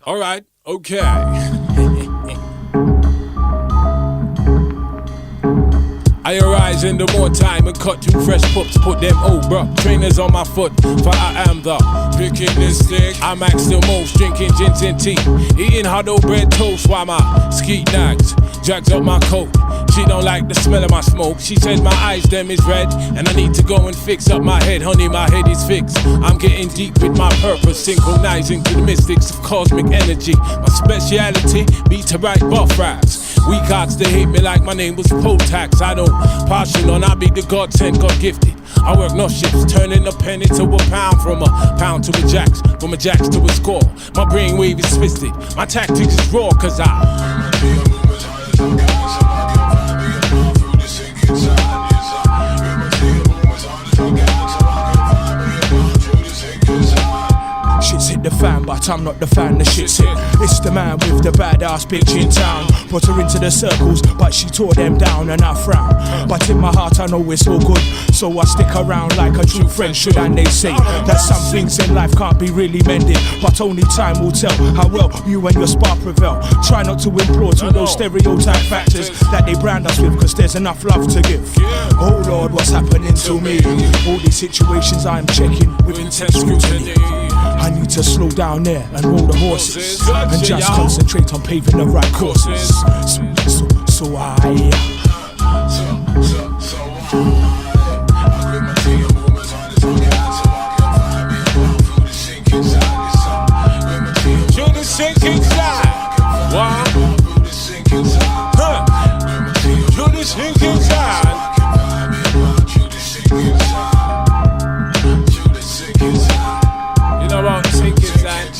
Alright, okay. I arise in the more time and cut two fresh pups, put them bruh trainers on my foot, for I am the picking this stick. I max the most, drinking ginseng tea, eating huddle bread toast while my skeet nags drags up my coat. She don't like the smell of my smoke. She says my eyes them is red and I need to go and fix up my head. Honey, my head is fixed. I'm getting deep with my purpose, synchronizing to the mystics of cosmic energy. My speciality be to write buff raps. Weak hearts, they hate me like my name was Pontiac. I don't partial on, I be the God sent, God gifted. I work no shifts, turning a penny to a pound, from a pound to a jacks, from a jacks to a score. My brainwave is twisted, my tactics is raw, cause Shit's hit the fan, but I'm not the fan, the shit's hit. It's the man with the badass bitch in town. Put her into the circles, but she tore them down and I frown. But in my heart I know it's all good, so I stick around like a true friend should. And they say that some things in life can't be really mended, but only time will tell how well you and your spark prevail. Try not to implore to those stereotype factors that they brand us with, cause there's enough love to give. Oh Lord, what's happening to me? All these situations I'm checking with intense scrutiny. I need to slow down there and roll the horses and just concentrate on paving the right courses. So I feel the sink inside. Wow. Feel the sink inside. You know about sink inside.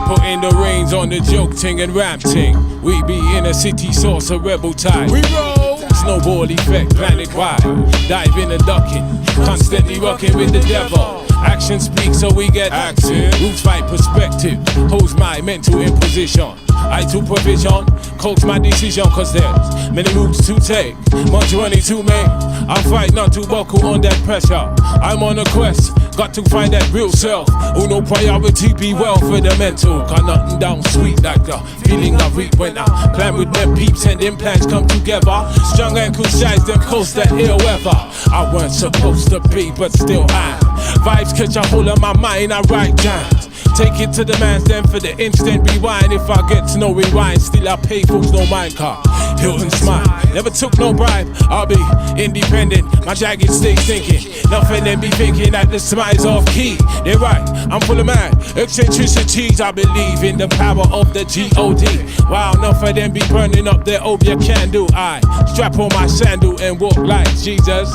Putting the reins on the joke ting and rap ting. We be in a city source of rebel tide. We roll. Snowball effect planet wide. Diving and ducking, constantly rocking with the devil. Action speaks so we get action. Roots fight perspective, holds my mental imposition. I to provision, coax my decision, cause there's many moves to take, much money to make. I fight not to buckle on that pressure. I'm on a quest, got to find that real self. Oh no, priority be well for the mental. Got nothing down sweet like the feeling I reap when I plan with them peeps and them plans come together. Strong ankle size, them coast that ill weather. I weren't supposed to be, but still I am. Vibes catch a hold of my mind, I write jams. Take it to the man's then for the instant rewind. If I get to no rewind, still I pay fools no mind car. Hilton smile, never took no bribe. I'll be independent, my jacket stays thinking. Nothing them be thinking that the smile's off key. They're right, I'm full of mad eccentricities. I believe in the power of the G.O.D. While enough of them be burning up their obia candle. I strap on my sandal and walk like Jesus.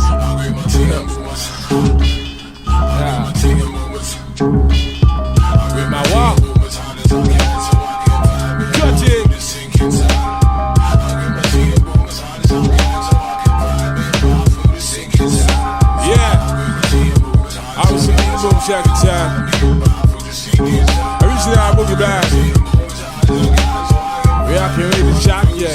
With my walk, cut it. Yeah, I was singing the boom shack time. Originally I moved it back. We out here ready to shop, yeah.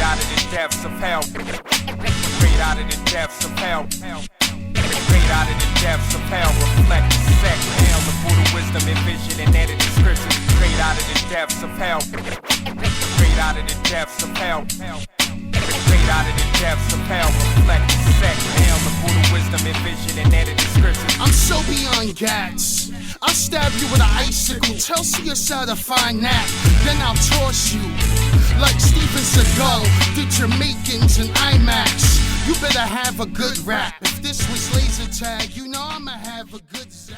Out of the depths of hell. Straight out of the depths of hell. Straight out of the depths of hell. Reflect the sex, hell, the Buddha wisdom and vision and edit description. Straight out of the depths of hell. Straight out of the depths of hell. Straight out of the depths of hell. Reflect the sex, hell, the Buddha wisdom and vision and edit description. I'm so beyond gas. I'll stab you with an icicle. Tell CSI to find that. Then I'll toss you like Steven Seagal, the Jamaicans and IMAX. You better have a good rap. If this was laser tag, you know I'ma have a good zap.